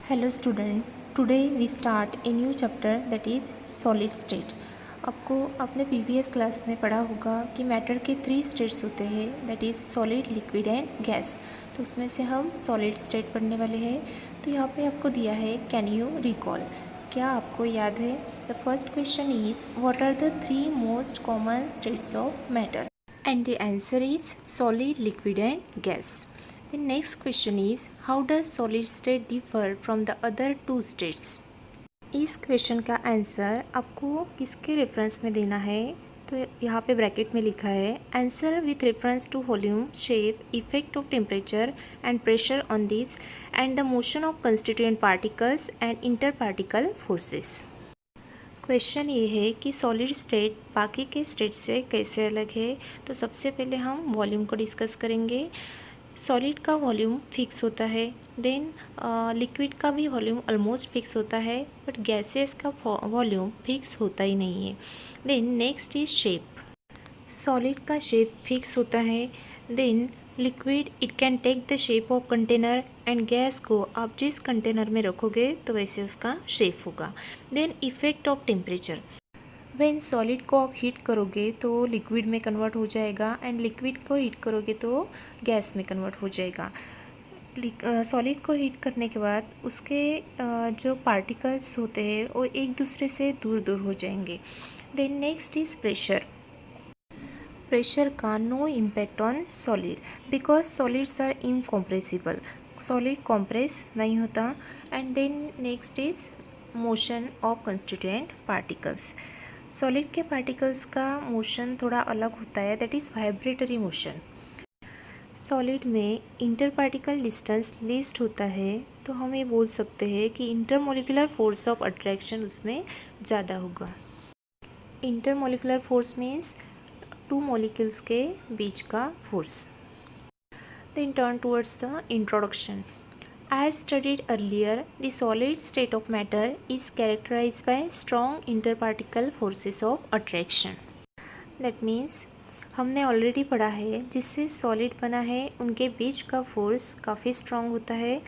Hello student, today we start a new chapter that is solid state. आपको अपने previous class में पढ़ा होगा कि मैटर के 3 स्टेट्स होते हैं, that is solid, liquid and gas. तो उसमें से हम सॉलिड स्टेट पढ़ने वाले हैं। तो यहाँ पे आपको दिया है, कैन यू रिकॉल, क्या आपको याद है? The first question is what are the 3 most common states of matter, and the answer is solid, liquid and gas. The next question is how does solid state differ from the other two states? इस question का answer आपको किसके reference में देना है? तो यहाँ पे ब्रैकेट में लिखा है answer with reference to volume, shape, effect of temperature and pressure on this and the motion of constituent particles and inter particle forces. Question ये है कि सॉलिड स्टेट बाकी के स्टेट से कैसे अलग है। तो सबसे पहले हम वॉल्यूम को डिस्कस करेंगे। सॉलिड का वॉल्यूम फिक्स होता है, देन लिक्विड का भी वॉल्यूम ऑलमोस्ट फिक्स होता है, बट गैसेस का वॉल्यूम फिक्स होता ही नहीं है। Then next is shape. Solid का शेप फिक्स होता है, then liquid it can take the shape of container and gas को आप जिस कंटेनर में रखोगे तो वैसे उसका शेप होगा। Then effect of temperature, when solid को आप हीट करोगे तो लिक्विड में कन्वर्ट हो जाएगा एंड लिक्विड को हीट करोगे तो गैस में कन्वर्ट हो जाएगा। सॉलिड को हीट करने के बाद उसके जो पार्टिकल्स होते हैं वो एक दूसरे से दूर दूर हो जाएंगे। Then next is pressure. Pressure का no impact on solid because solids are incompressible, solid compress नहीं होता। And then next is motion of constituent particles. Solid के पार्टिकल्स का मोशन थोड़ा अलग होता है, that is vibratory motion. Solid में इंटर पार्टिकल डिस्टेंस लिस्ट होता है, तो हम ये बोल सकते हैं कि इंटरमोलिकुलर फोर्स ऑफ अट्रैक्शन उसमें ज़्यादा होगा। इंटरमोलिकुलर फोर्स मीन्स 2 मॉलिक्यूल्स के बीच का force. Then turn towards the introduction. As studied earlier, the solid state of matter is characterized by strong interparticle forces of attraction. That means हमने already पढ़ा है जिससे सॉलिड बना है उनके बीच का फोर्स काफ़ी स्ट्रॉन्ग होता है,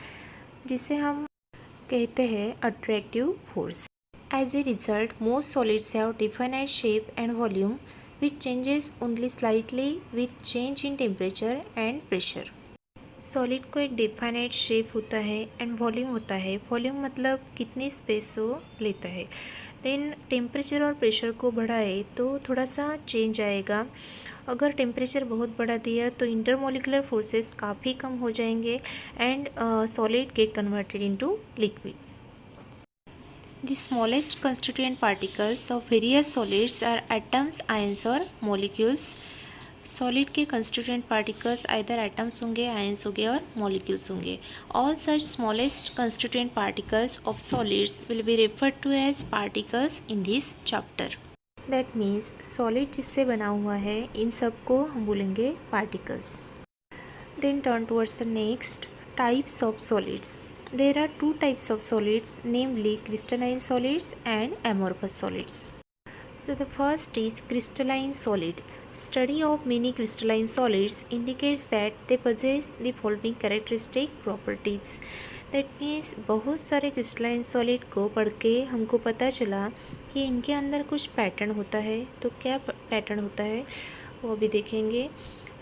जिसे हम कहते हैं attractive force. As a result, most solids have definite shape and volume which changes only slightly with change in temperature and pressure. Solid को एक डिफाइनाइट शेप होता है एंड वॉल्यूम होता है। वॉल्यूम मतलब कितनी स्पेस वो लेता है। देन टेम्परेचर और प्रेशर को बढ़ाए तो थोड़ा सा चेंज आएगा। अगर टेम्परेचर बहुत बढ़ा दिया तो इंटरमोलिकुलर फोर्सेस काफ़ी कम हो जाएंगे and solid get converted into liquid. The smallest constituent particles of various solids are atoms, ions और मॉलिक्यूल्स। सॉलिड के कंस्टिट्यूएंट पार्टिकल्स आइदर एटम्स होंगे, आयंस होंगे और मॉलिक्यूल्स होंगे। All such smallest constituent particles of solids will be referred to as particles in this chapter. That means solid जिससे बना हुआ है इन सब को हम बोलेंगे particles. Then turn towards the next types of solids. There are 2 types of solids, namely crystalline solids and amorphous solids. So the first is crystalline solid. Study of many crystalline solids indicates that they possess the following characteristic properties. That means बहुत सारे crystalline solid को पढ़ के हमको पता चला कि इनके अंदर कुछ पैटर्न होता है। तो क्या पैटर्न होता है वो भी देखेंगे।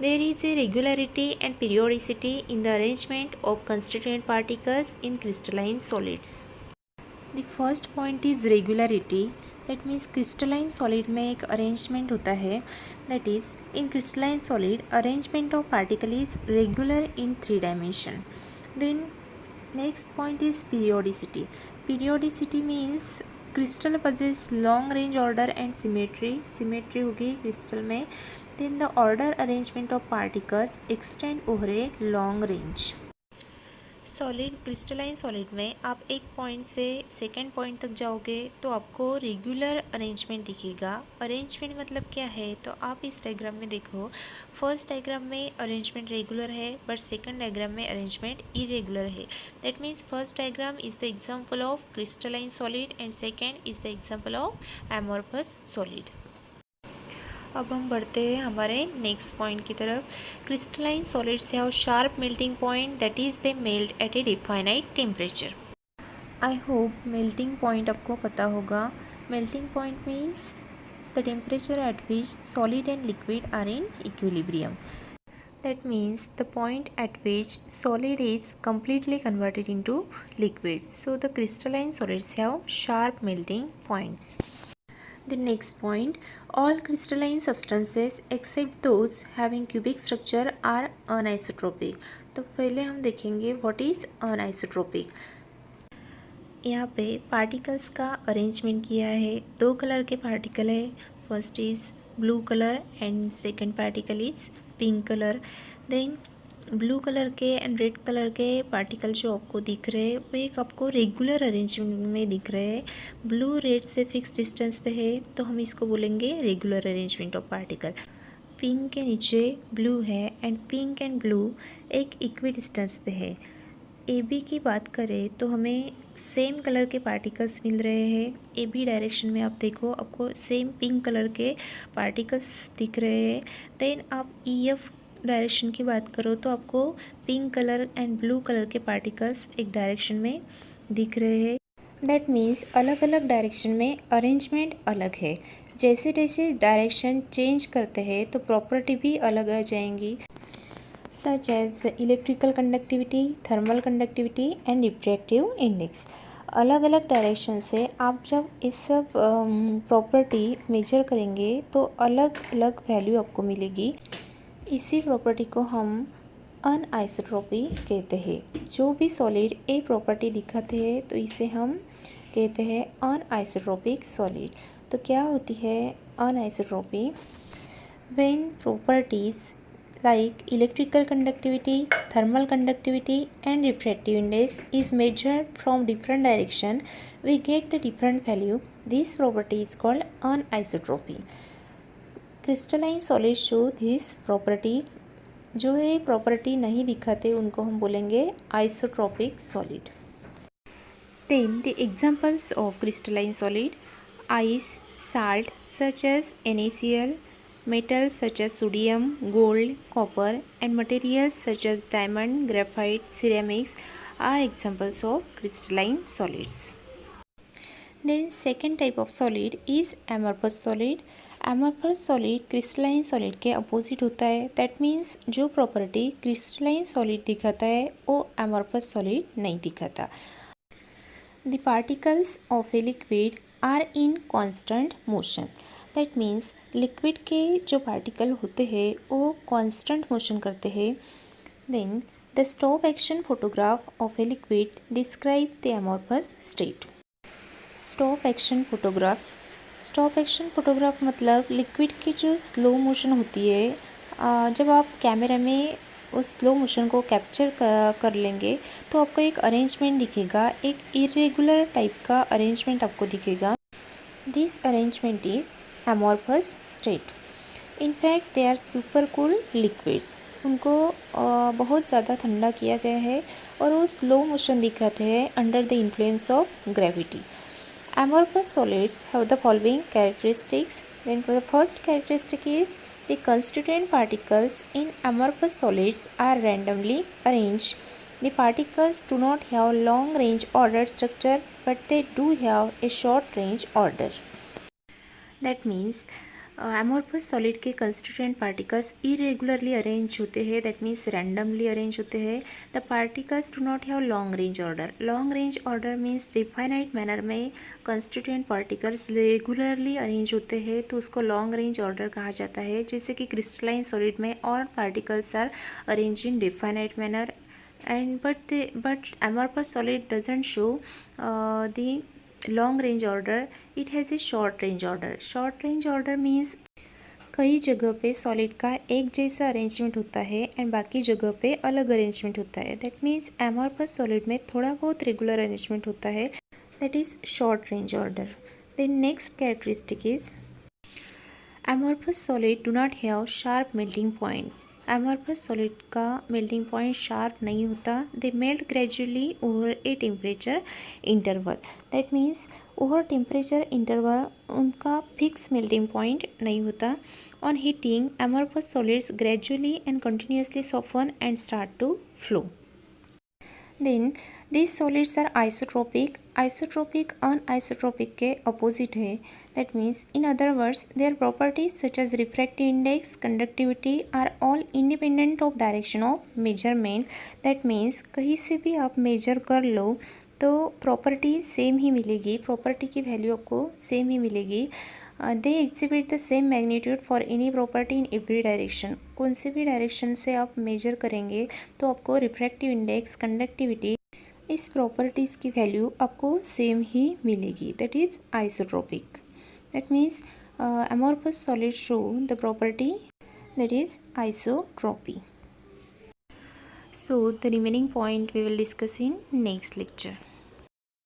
There is a regularity and periodicity in the arrangement of constituent particles in crystalline solids. The first point is regularity. That means crystalline solid में एक अरेंजमेंट होता है, that is in crystalline solid arrangement of particle is regular in 3 dimension. Then next point is periodicity. Periodicity means crystal possess long range order and symmetry होगी crystal में। Then the order arrangement of particles extend over a long range. Solid crystalline solid में आप एक point से second point तक जाओगे तो आपको रेगुलर अरेंजमेंट दिखेगा। अरेंजमेंट मतलब क्या है, तो आप इस डायग्राम में देखो, फर्स्ट डायग्राम में अरेंजमेंट रेगुलर है बट सेकंड डायग्राम में अरेंजमेंट इरेगुलर है। That means first diagram is the example of crystalline solid and second is the example of amorphous solid. अब हम बढ़ते हैं हमारे नेक्स्ट पॉइंट की तरफ। Crystalline solids have sharp melting point, that is they melt eight A definite temperature. I hope melting point आपको पता होगा। Melting point means the temperature at which solid and liquid are in equilibrium. That means the point at which solid is completely converted into liquid. So the crystalline solids have sharp melting points. The next point, all crystalline substances except those having cubic structure are anisotropic. तो पहले हम देखेंगे what is anisotropic. यहाँ पे particles का arrangement किया है. दो कलर के पार्टिकल है. First is blue colour and second particle is pink colour. Then blue colour के एंड रेड कलर के पार्टिकल जो आपको दिख रहे हैं वो एक आपको रेगुलर अरेंजमेंट में दिख रहे हैं. ब्लू रेड से फिक्स डिस्टेंस पे है तो हम इसको बोलेंगे regular arrangement of particle. Pink के नीचे ब्लू है एंड पिंक एंड ब्लू एक इक्वी डिस्टेंस पे है. ए बी की बात करें तो हमें सेम कलर के पार्टिकल्स मिल रहे हैं. ए बी डायरेक्शन में आप देखो आपको सेम पिंक कलर के पार्टिकल्स दिख रहे हैं. देन आप ई एफ डायरेक्शन की बात करो तो आपको pink colour and blue colour के पार्टिकल्स एक डायरेक्शन में दिख रहे हैं. दैट मीन्स अलग अलग डायरेक्शन में अरेंजमेंट अलग है. जैसे जैसे डायरेक्शन चेंज करते हैं तो प्रॉपर्टी भी अलग आ जाएंगी, such as electrical conductivity, thermal conductivity and refractive index. अलग अलग डायरेक्शन से आप जब इस सब प्रॉपर्टी मेजर करेंगे तो अलग अलग वैल्यू आपको मिलेगी. इसी प्रॉपर्टी को हम अनआइसोट्रोपी कहते हैं. जो भी सॉलिड ए प्रॉपर्टी दिखाते हैं तो इसे हम कहते हैं अनआइसोट्रोपिक सॉलिड. तो क्या होती है anisotropy? When properties like electrical conductivity, thermal conductivity and refractive index is measured from different direction, we get the different value. This property is called anisotropy. Crystalline solids show this property. जो ये property नहीं दिखाते उनको हम बोलेंगे isotropic solid. Then the examples of crystalline solid: ice, salt such as NaCl, metals such as sodium, gold, copper and materials such as diamond, graphite, ceramics are examples of crystalline solids. Then second type of solid is amorphous solid. Amorphous solid crystalline solid के opposite होता है. That means जो property crystalline solid दिखाता है वो amorphous solid नहीं दिखाता. The particles of a liquid are in constant motion. That means liquid के जो पार्टिकल होते हैं वो कांस्टेंट मोशन करते हैं. Then the stop action photograph of a liquid describe the amorphous state. Stop action photographs. Stop action photograph मतलब liquid की जो स्लो मोशन होती है, जब आप कैमरा में उस स्लो मोशन को कैप्चर कर लेंगे तो आपको एक अरेंजमेंट दिखेगा. एक इरेगुलर टाइप का अरेंजमेंट आपको दिखेगा. This arrangement is amorphous state. In fact, they are super cool liquids. उनको बहुत ज़्यादा ठंडा किया गया है और वो स्लो मोशन दिखाते हैं under the influence of gravity. Amorphous solids have the following characteristics. Then the first characteristic is the constituent particles in amorphous solids are randomly arranged. The particles do not have long range order structure but they do have a short range order. That means amorphous solid के constituent particles irregularly arranged होते हैं. That means randomly arranged होते हैं. The particles do not have long range order. Long range order means definite manner में constituent particles regularly arranged होते हैं तो उसको long range order कहा जाता है. जैसे कि crystalline solid में all particles are arranged in definite manner. And but amorphous solid doesn't show the long range order. It has a short range order. Short range order means कई जगह पे solid का एक जैसा अरेंजमेंट होता है and बाकी जगह पे अलग अरेंजमेंट होता है. दैट मीन्स amorphous solid में थोड़ा बहुत रेगुलर अरेंजमेंट होता है. That is short range order. Then next characteristic is amorphous solid do not have sharp melting point. amorphous solid का मेल्टिंग पॉइंट शार्प नहीं होता. They melt gradually over a temperature interval. That means over temperature interval उनका fix melting point नहीं होता. On heating amorphous solids gradually and continuously soften and start to flow. Then this solids are isotropic. Isotropic anisotropic के opposite है. That means in other words their properties such as refractive index, conductivity are all independent of direction of measurement. That means कहीं से भी आप major कर लो तो property same ही मिलेगी, property की वैल्यू आपको सेम ही मिलेगी. They exhibit the same magnitude for any property in every direction. कौन से भी डायरेक्शन से आप मेजर करेंगे तो आपको रिफ्रैक्टिव इंडेक्स, कंडक्टिविटी, इस प्रॉपर्टीज़ की वैल्यू आपको सेम ही मिलेगी. That is isotropic. That means amorphous solids show the property that is isotropy. So the remaining point we will discuss in next lecture.